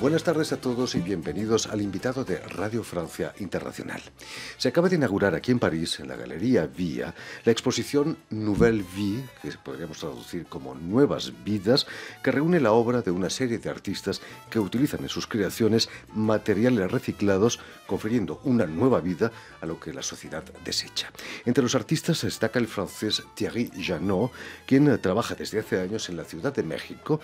Buenas tardes a todos y bienvenidos al invitado de Radio Francia Internacional. Se acaba de inaugurar aquí en París, en la Galería Vía, la exposición Nouvelle Vie, que podríamos traducir como Nuevas Vidas, que reúne la obra de una serie de artistas que utilizan en sus creaciones materiales reciclados, confiriendo una nueva vida a lo que la sociedad desecha. Entre los artistas se destaca el francés Thierry Janot, quien trabaja desde hace años en la Ciudad de México,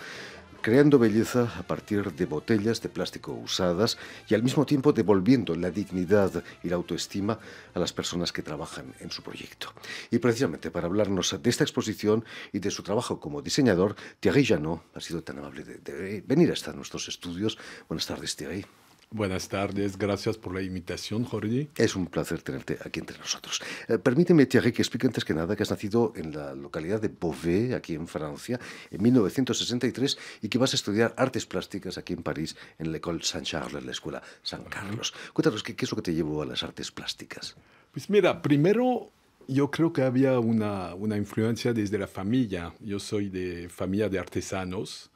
creando belleza a partir de botellas de plástico usadas y al mismo tiempo devolviendo la dignidad y la autoestima a las personas que trabajan en su proyecto. Y precisamente para hablarnos de esta exposición y de su trabajo como diseñador, Thierry Janot ha sido tan amable de venir hasta nuestros estudios. Buenas tardes, Thierry. Buenas tardes, gracias por la invitación, Jordi. Es un placer tenerte aquí entre nosotros. Permíteme, Thierry, que explique antes que nada que has nacido en la localidad de Beauvais, aquí en Francia, en 1963, y que vas a estudiar artes plásticas aquí en París, en la École Saint-Charles, la Escuela San Carlos. Cuéntanos, ¿qué es lo que te llevó a las artes plásticas? Pues mira, primero yo creo que había una influencia desde la familia. Yo soy de familia de artesanos,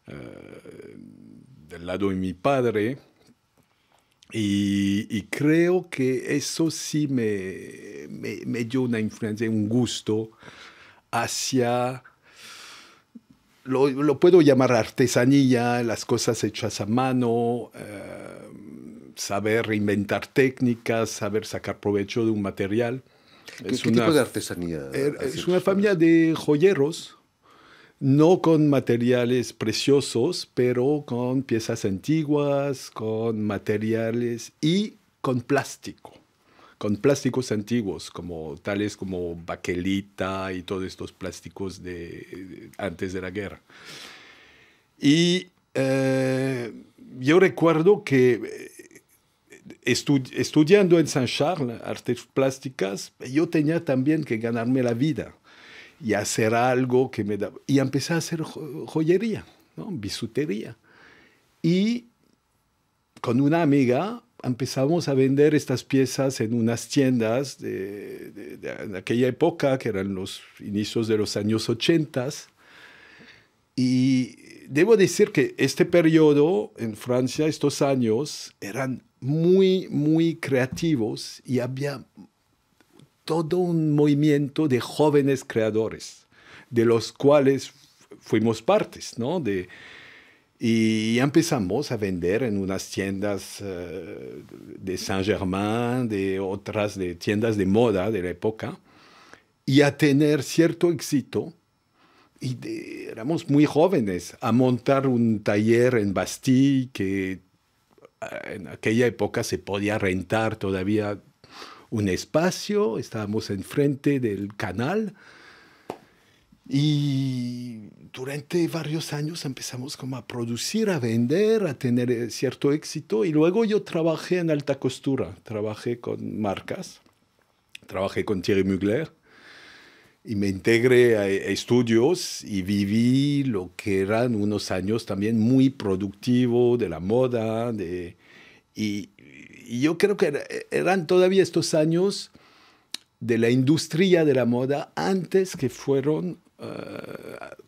del lado de mi padre. Y creo que eso sí me dio una influencia, un gusto hacia, lo puedo llamar artesanía, las cosas hechas a mano, saber reinventar técnicas, saber sacar provecho de un material. ¿Qué tipo de artesanía? Es una familia de joyeros. No con materiales preciosos, pero con piezas antiguas, con materiales y con plásticos antiguos, como tales como baquelita y todos estos plásticos antes de la guerra. Y yo recuerdo que estudiando en Saint-Charles, artes plásticas, yo tenía también que ganarme la vida y hacer algo que me da. Y empecé a hacer joyería, ¿no? Bisutería. Y con una amiga empezamos a vender estas piezas en unas tiendas de aquella época, que eran los inicios de los años 80. Y debo decir que este periodo en Francia, estos años, eran muy, muy creativos y había todo un movimiento de jóvenes creadores, de los cuales fuimos partes, ¿no? Y empezamos a vender en unas tiendas de Saint-Germain, de otras de tiendas de moda de la época, y a tener cierto éxito. Y éramos muy jóvenes, a montar un taller en Bastille, que en aquella época se podía rentar todavía un espacio, estábamos enfrente del canal y durante varios años empezamos como a producir, a vender, a tener cierto éxito y luego yo trabajé en alta costura, trabajé con marcas, trabajé con Thierry Mugler y me integré a estudios y viví lo que eran unos años también muy productivos de la moda, y yo creo que eran todavía estos años de la industria de la moda antes que fueron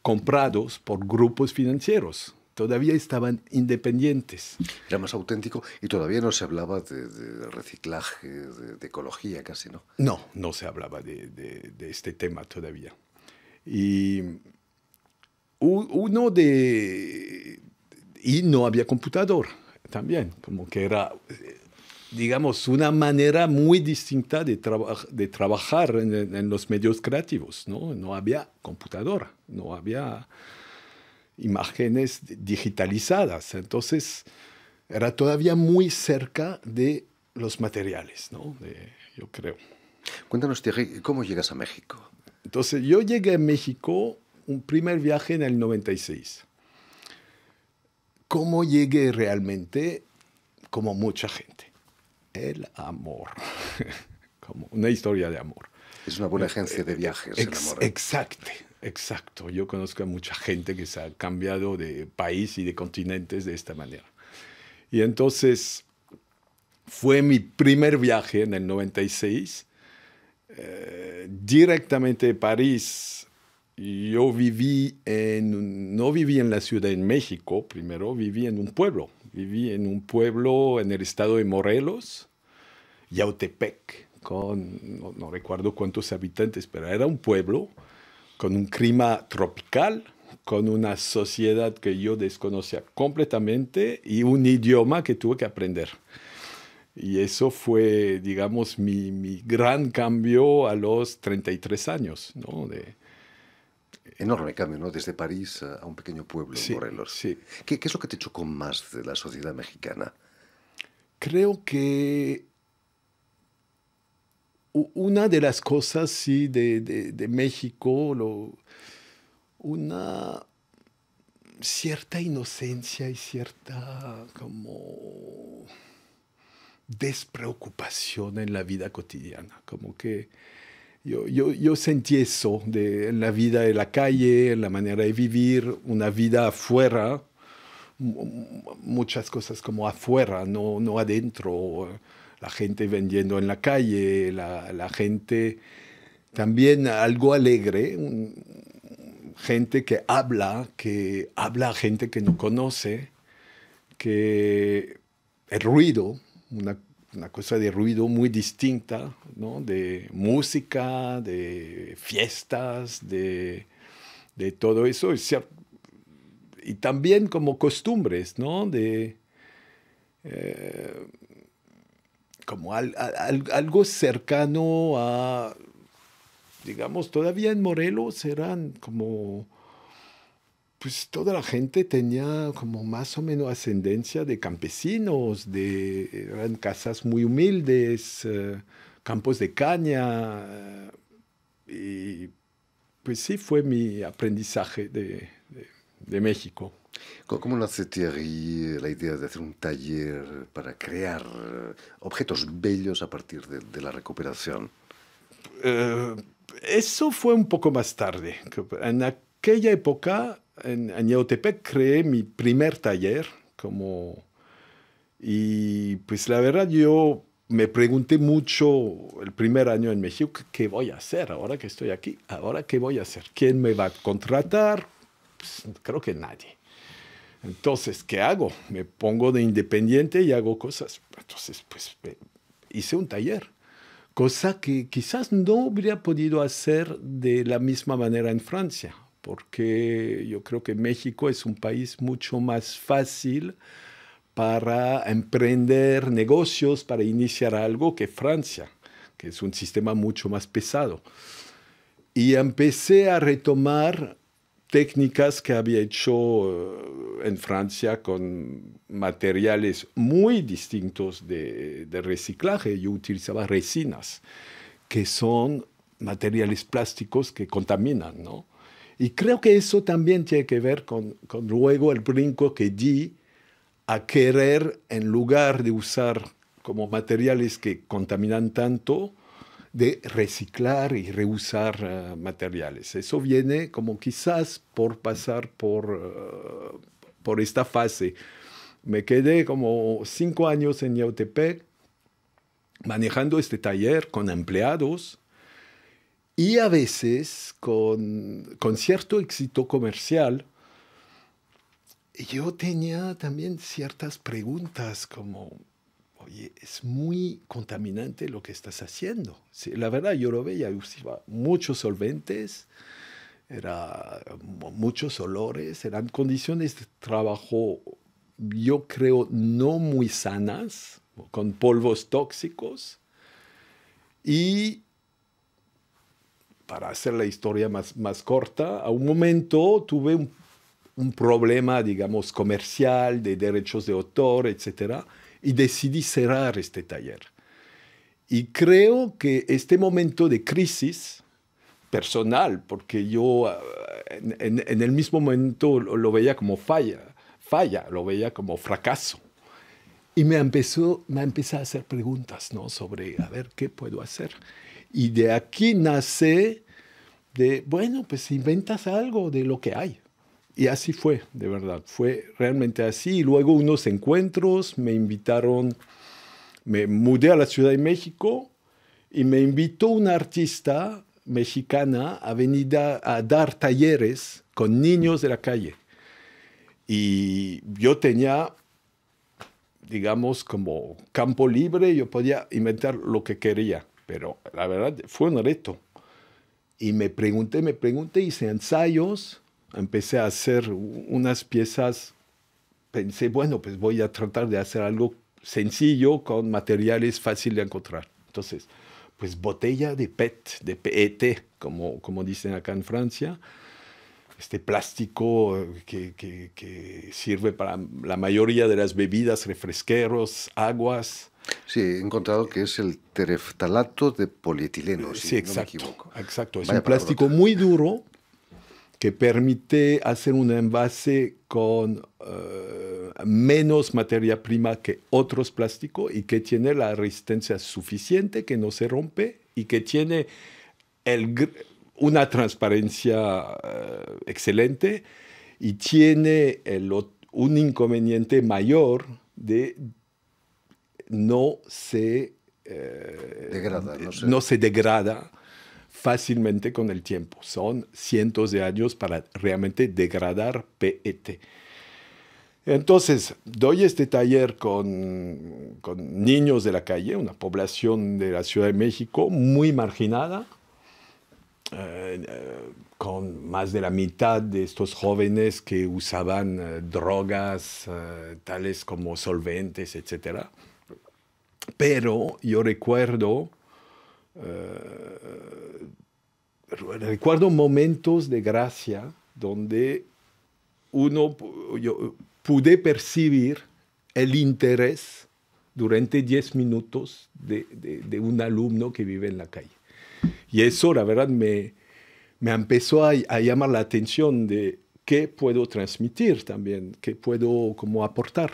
comprados por grupos financieros. Todavía estaban independientes. Era más auténtico y todavía no se hablaba de reciclaje, de ecología casi, ¿no? No se hablaba de este tema todavía. Y y no había computador también, como que era, digamos, una manera muy distinta de trabajar en los medios creativos, ¿no? No había computadora, no había imágenes digitalizadas. Entonces, era todavía muy cerca de los materiales, ¿no? Yo creo. Cuéntanos, Thierry, ¿cómo llegas a México? Entonces, yo llegué a México, un primer viaje en el 96. ¿Cómo llegué realmente? Como mucha gente. El amor. Como una historia de amor. Es una buena agencia de viajes, el amor. Exacto. Yo conozco a mucha gente que se ha cambiado de país y de continentes de esta manera. Y entonces fue mi primer viaje en el 96, directamente de París. Yo no viví en la Ciudad de México, primero viví en un pueblo Viví en un pueblo en el estado de Morelos, Yautepec, no recuerdo cuántos habitantes, pero era un pueblo con un clima tropical, con una sociedad que yo desconocía completamente y un idioma que tuve que aprender. Y eso fue, digamos, mi gran cambio a los 33 años, ¿no? Enorme cambio, ¿no? Desde París a un pequeño pueblo en Sí, Morelos. sí. ¿Qué es lo que te chocó más de la sociedad mexicana? Creo que una de las cosas, sí, de México, una cierta inocencia y cierta como despreocupación en la vida cotidiana. Como que yo sentí eso en la vida de la calle, en la manera de vivir, una vida afuera, muchas cosas como afuera, no adentro. La gente vendiendo en la calle, la gente también algo alegre, gente que habla a gente que no conoce, que el ruido, una cosa de ruido muy distinta, ¿no? De música, de fiestas, de todo eso. Y también como costumbres, ¿no? Eh, como algo cercano a, digamos, todavía en Morelos eran como, pues toda la gente tenía como más o menos ascendencia de campesinos, eran casas muy humildes, campos de caña, y pues sí fue mi aprendizaje de México. ¿Cómo nace Thierry la idea de hacer un taller para crear objetos bellos a partir de la recuperación? Eh, Eso fue un poco más tarde. En aquella época, en Yautepec, creé mi primer taller. Y pues la verdad yo me pregunté mucho el primer año en México, ¿qué voy a hacer ahora que estoy aquí? ¿Ahora qué voy a hacer? ¿Quién me va a contratar? Pues, creo que nadie. Entonces, ¿qué hago? Me pongo de independiente y hago cosas. Entonces, pues hice un taller, cosa que quizás no habría podido hacer de la misma manera en Francia, porque yo creo que México es un país mucho más fácil para emprender negocios, para iniciar algo que Francia, que es un sistema mucho más pesado. Y empecé a retomar técnicas que había hecho en Francia con materiales muy distintos de reciclaje. Yo utilizaba resinas, que son materiales plásticos que contaminan, ¿no? Y creo que eso también tiene que ver con luego el brinco que di a querer, en lugar de usar como materiales que contaminan tanto, de reciclar y reusar materiales. Eso viene como quizás por pasar por esta fase. Me quedé como 5 años en Yautepec manejando este taller con empleados y a veces con cierto éxito comercial. Yo tenía también ciertas preguntas como, oye, es muy contaminante lo que estás haciendo. Sí, la verdad, yo lo veía, usaba muchos solventes, muchos olores, eran condiciones de trabajo, yo creo, no muy sanas, con polvos tóxicos. Y para hacer la historia más corta, a un momento tuve un problema, digamos, comercial, de derechos de autor, etcétera, y decidí cerrar este taller. Y creo que este momento de crisis personal, porque yo en el mismo momento lo veía como falla, lo veía como fracaso. Y me empecé a hacer preguntas, ¿no? Sobre, a ver, ¿qué puedo hacer? Y de aquí nace bueno, pues inventas algo de lo que hay. Y así fue, de verdad, fue realmente así. Y luego unos encuentros me invitaron, me mudé a la Ciudad de México y me invitó una artista mexicana a venir a dar talleres con niños de la calle. Y yo tenía digamos, como campo libre, yo podía inventar lo que quería, pero la verdad fue un reto. Y me pregunté, hice ensayos, empecé a hacer unas piezas, pensé, bueno, pues voy a tratar de hacer algo sencillo con materiales fáciles de encontrar. Entonces, pues botella de PET, de PET, como dicen acá en Francia, este plástico que sirve para la mayoría de las bebidas, refresqueros, aguas. Sí, he encontrado que es el tereftalato de polietileno, Sí, si no me exacto, equivoco. exacto. Es Vaya un plástico palabrota. muy duro que permite hacer un envase con menos materia prima que otros plásticos y que tiene la resistencia suficiente, que no se rompe y que tiene una transparencia excelente y tiene un inconveniente mayor de no se, Degrada, no sé. no se degrada fácilmente con el tiempo. Son cientos de años para realmente degradar PET. Entonces, doy este taller con niños de la calle, una población de la Ciudad de México muy marginada, con más de la mitad de estos jóvenes que usaban drogas tales como solventes, etc. Pero yo recuerdo momentos de gracia donde yo pude percibir el interés durante 10 minutos de un alumno que vive en la calle. Y eso, la verdad, me empezó a llamar la atención de qué puedo transmitir también, qué puedo como aportar.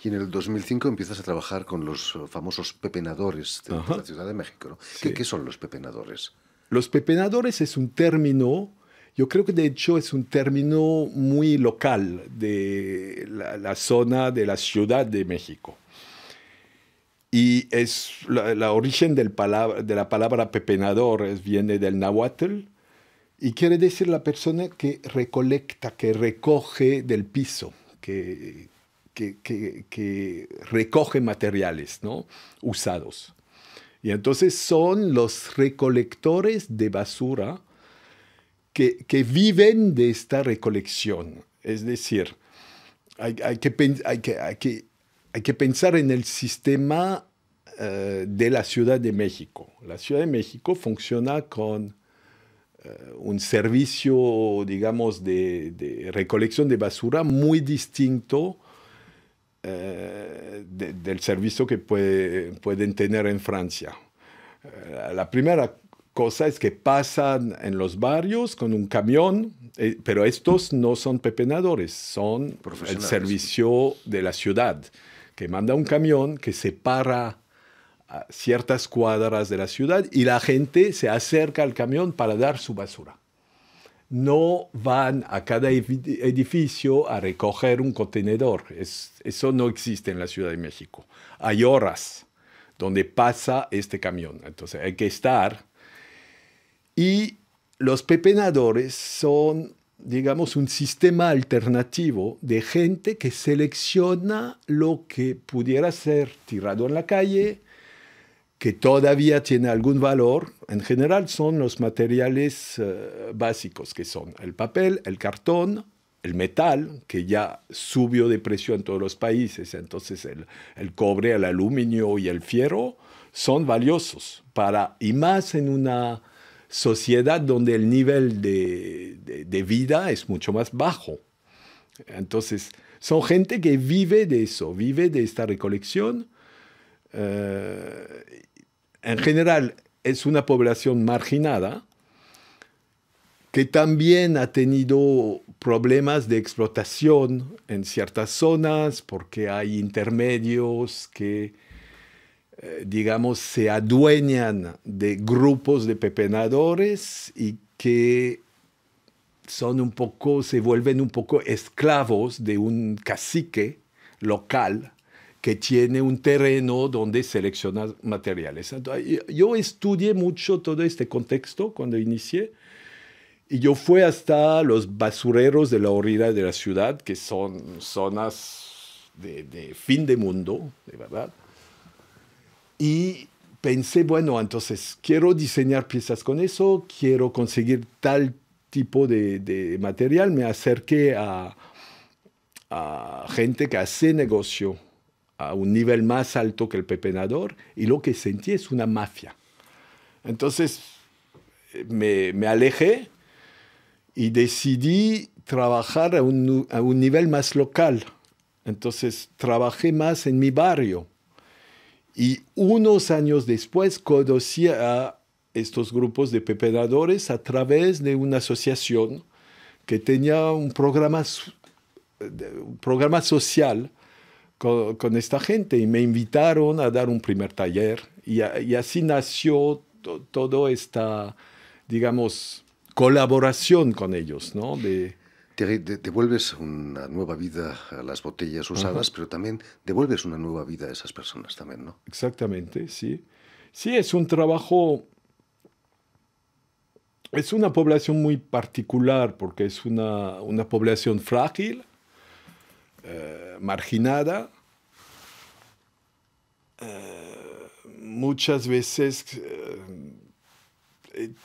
Y en el 2005 empiezas a trabajar con los famosos pepenadores de Ajá. la Ciudad de México, ¿no? Sí. ¿Qué son los pepenadores? Los pepenadores es un término, yo creo que de hecho es un término muy local de la zona de la Ciudad de México. Y es la origen de la palabra pepenador viene del náhuatl y quiere decir la persona que recolecta, que recoge del piso, que recoge materiales, ¿no?, usados. Y entonces son los recolectores de basura que viven de esta recolección. Es decir, hay que pensar en el sistema de la Ciudad de México. La Ciudad de México funciona con un servicio, digamos, de recolección de basura muy distinto del servicio que pueden tener en Francia. La primera cosa es que pasan en los barrios con un camión, pero estos no son pepenadores, son el servicio de la ciudad, que manda un camión que se para a ciertas cuadras de la ciudad y la gente se acerca al camión para dar su basura. No van a cada edificio a recoger un contenedor. Eso no existe en la Ciudad de México. Hay horas donde pasa este camión. Entonces hay que estar. Y los pepenadores son, digamos, un sistema alternativo de gente que selecciona lo que pudiera ser tirado en la calle, que todavía tiene algún valor. En general son los materiales básicos, que son el papel, el cartón, el metal, que ya subió de precio en todos los países. Entonces el cobre, el aluminio y el fierro son valiosos y más en una sociedad donde el nivel de vida es mucho más bajo. Entonces son gente que vive de eso, vive de esta recolección. En general es una población marginada que también ha tenido problemas de explotación en ciertas zonas porque hay intermedios que, digamos, se adueñan de grupos de pepenadores y que se vuelven un poco esclavos de un cacique local que tiene un terreno donde selecciona materiales. Entonces, yo estudié mucho todo este contexto cuando inicié y yo fui hasta los basureros de la orilla de la ciudad, que son zonas de fin de mundo, de verdad. Y pensé, bueno, entonces quiero diseñar piezas con eso, quiero conseguir tal tipo de material. Me acerqué a gente que hace negocio a un nivel más alto que el pepenador y lo que sentí es una mafia. Entonces me alejé y decidí trabajar a un nivel más local. Entonces trabajé más en mi barrio. Y unos años después conocí a estos grupos de pepenadores a través de una asociación que tenía un programa social con esta gente y me invitaron a dar un primer taller y así nació toda esta, digamos, colaboración con ellos, ¿no? Devuelves una nueva vida a las botellas usadas, pero también devuelves una nueva vida a esas personas también, ¿no? Exactamente, sí. Sí, es un trabajo, es una población muy particular porque es una población frágil, marginada. Muchas veces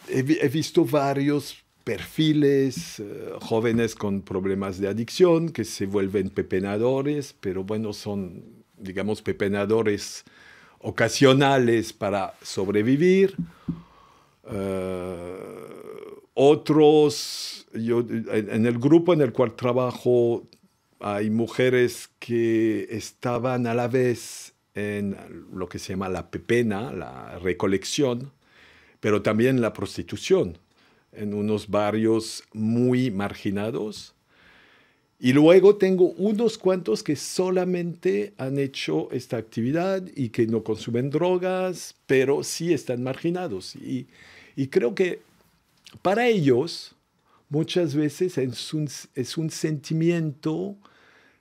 he visto varios perfiles, jóvenes con problemas de adicción que se vuelven pepenadores, pero bueno, son, digamos, pepenadores ocasionales para sobrevivir. Otros, en el grupo en el cual trabajo, hay mujeres que estaban a la vez en lo que se llama la pepena, la recolección, pero también la prostitución, en unos barrios muy marginados. Y luego tengo unos cuantos que solamente han hecho esta actividad y que no consumen drogas, pero sí están marginados. Y creo que para ellos muchas veces es un sentimiento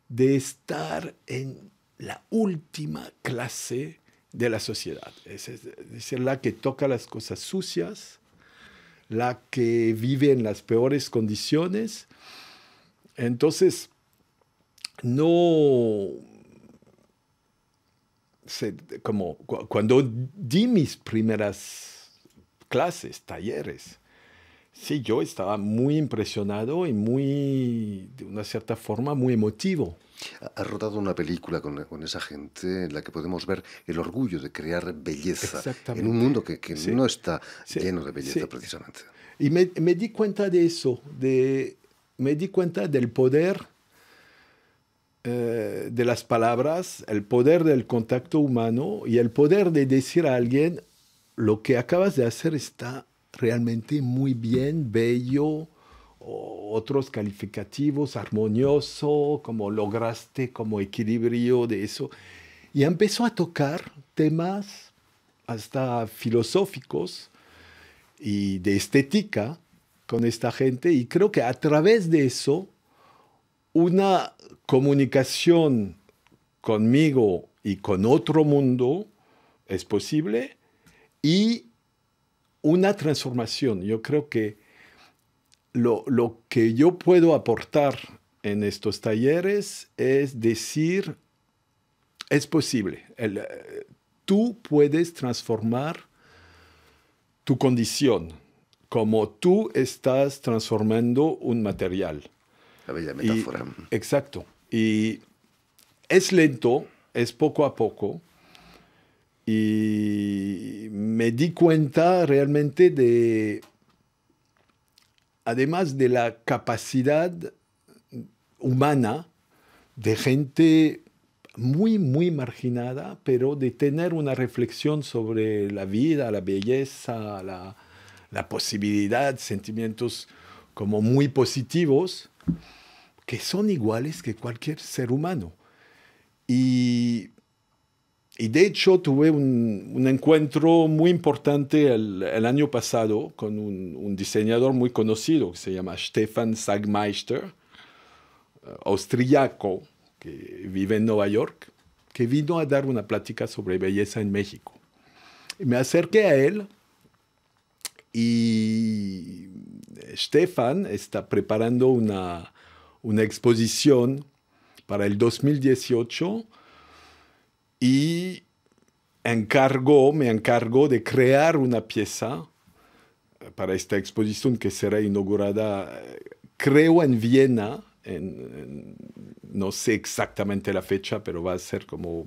de estar en la última clase de la sociedad. Es decir, la que toca las cosas sucias, la que vive en las peores condiciones. Entonces, no sé, como cuando di mis primeras clases, talleres, sí, yo estaba muy impresionado y muy, de una cierta forma, muy emotivo. Has rodado una película con esa gente en la que podemos ver el orgullo de crear belleza en un Exactamente. mundo que Sí, no está sí, lleno de belleza sí. precisamente. Y me di cuenta de eso, me di cuenta del poder de las palabras, el poder del contacto humano y el poder de decir a alguien, lo que acabas de hacer está realmente muy bien, bello, o otros calificativos, armonioso, como lograste como equilibrio de eso. Y empezó a tocar temas hasta filosóficos y de estética con esta gente y creo que a través de eso una comunicación conmigo y con otro mundo es posible y una transformación. Yo creo que lo que yo puedo aportar en estos talleres es decir, es posible. Tú puedes transformar tu condición como tú estás transformando un material. La bella Y, metáfora. exacto. Y es lento, es poco a poco. Y me di cuenta realmente además de la capacidad humana de gente muy, muy marginada, pero de tener una reflexión sobre la vida, la belleza, la posibilidad, sentimientos como muy positivos, que son iguales que cualquier ser humano. Y, y de hecho tuve un encuentro muy importante el año pasado con un diseñador muy conocido que se llama Stefan Sagmeister, austriaco, que vive en Nueva York, que vino a dar una plática sobre belleza en México. Y me acerqué a él y Stefan está preparando una exposición para el 2018 y me encargó de crear una pieza para esta exposición que será inaugurada, creo, en Viena, no sé exactamente la fecha, pero va a ser como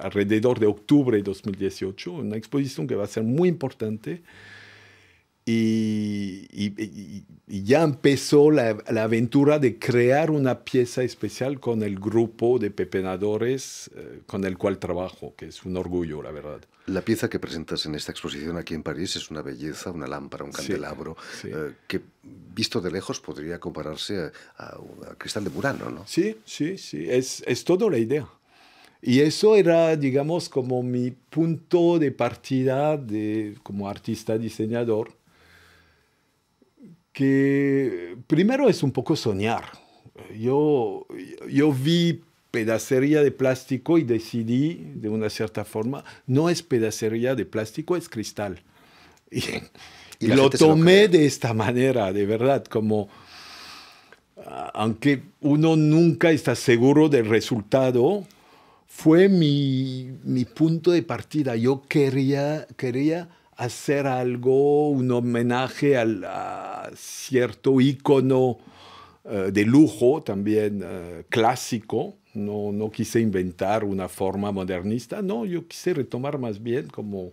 alrededor de octubre de 2018, una exposición que va a ser muy importante. Y ya empezó la aventura de crear una pieza especial con el grupo de pepenadores con el cual trabajo, que es un orgullo, la verdad. La pieza que presentas en esta exposición aquí en París es una belleza, una lámpara, un candelabro, sí. Que visto de lejos podría compararse a cristal de Murano, ¿no? Sí, es toda la idea. Y eso era, digamos, como mi punto de partida como artista diseñador, que primero es un poco soñar. Yo vi pedacería de plástico y decidí, de una cierta forma, no es pedacería de plástico, es cristal. Y lo tomé de esta manera, de verdad, como, aunque uno nunca está seguro del resultado, fue mi punto de partida. Yo quería hacer algo, un homenaje a cierto ícono de lujo, también clásico. No quise inventar una forma modernista, no, yo quise retomar más bien como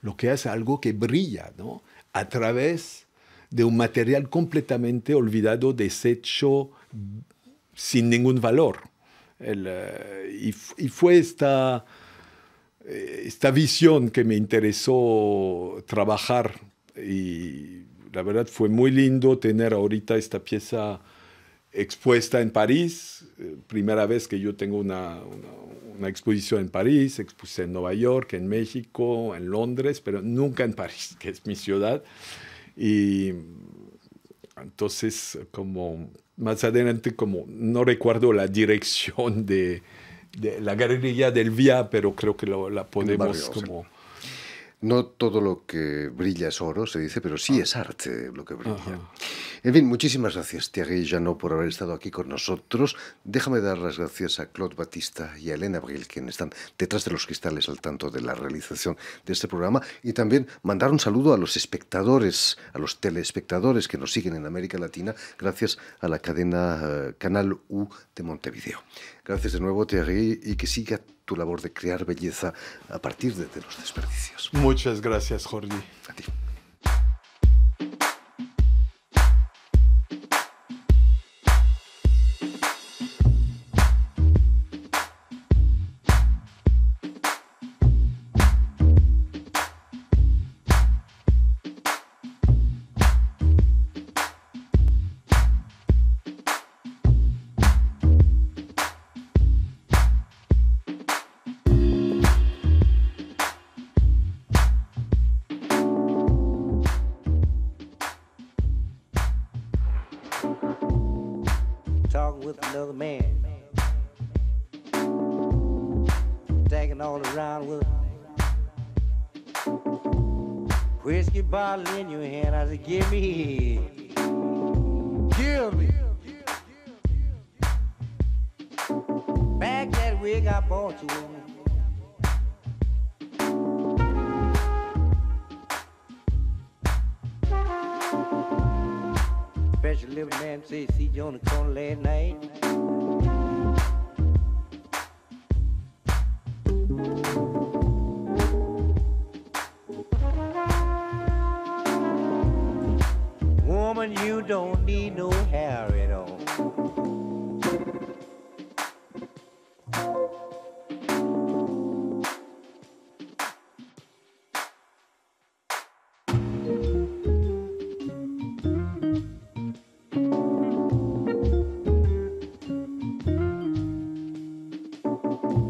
lo que es algo que brilla, ¿no? A través de un material completamente olvidado, deshecho, sin ningún valor. Y fue esta visión que me interesó trabajar, y la verdad fue muy lindo tener ahorita esta pieza expuesta en París. Primera vez que yo tengo una exposición en París. Expuse en Nueva York, en México, en Londres, pero nunca en París, que es mi ciudad. Y entonces, como más adelante, como no recuerdo la dirección de la Galería del Vía, pero creo que la podemos como... No todo lo que brilla es oro, se dice, pero sí es arte lo que brilla. En fin, muchísimas gracias, Thierry Janot, por haber estado aquí con nosotros. Déjame dar las gracias a Claude Batista y a Elena Abril, quienes están detrás de los cristales al tanto de la realización de este programa, y también mandar un saludo a los espectadores, a los telespectadores que nos siguen en América Latina, gracias a la cadena Canal U de Montevideo. Gracias de nuevo, Thierry, y que siga tu labor de crear belleza a partir de los desperdicios. Muchas gracias, Jordi. A ti. Talking with another man, tagging all around with a whiskey bottle in your hand. I said, give me, back that wig I bought you. Special little man say, see you on the corner last night. Woman, you don't need no hair at all.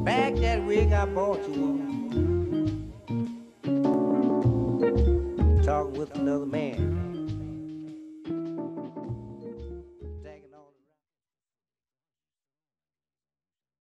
Back that wig I bought you.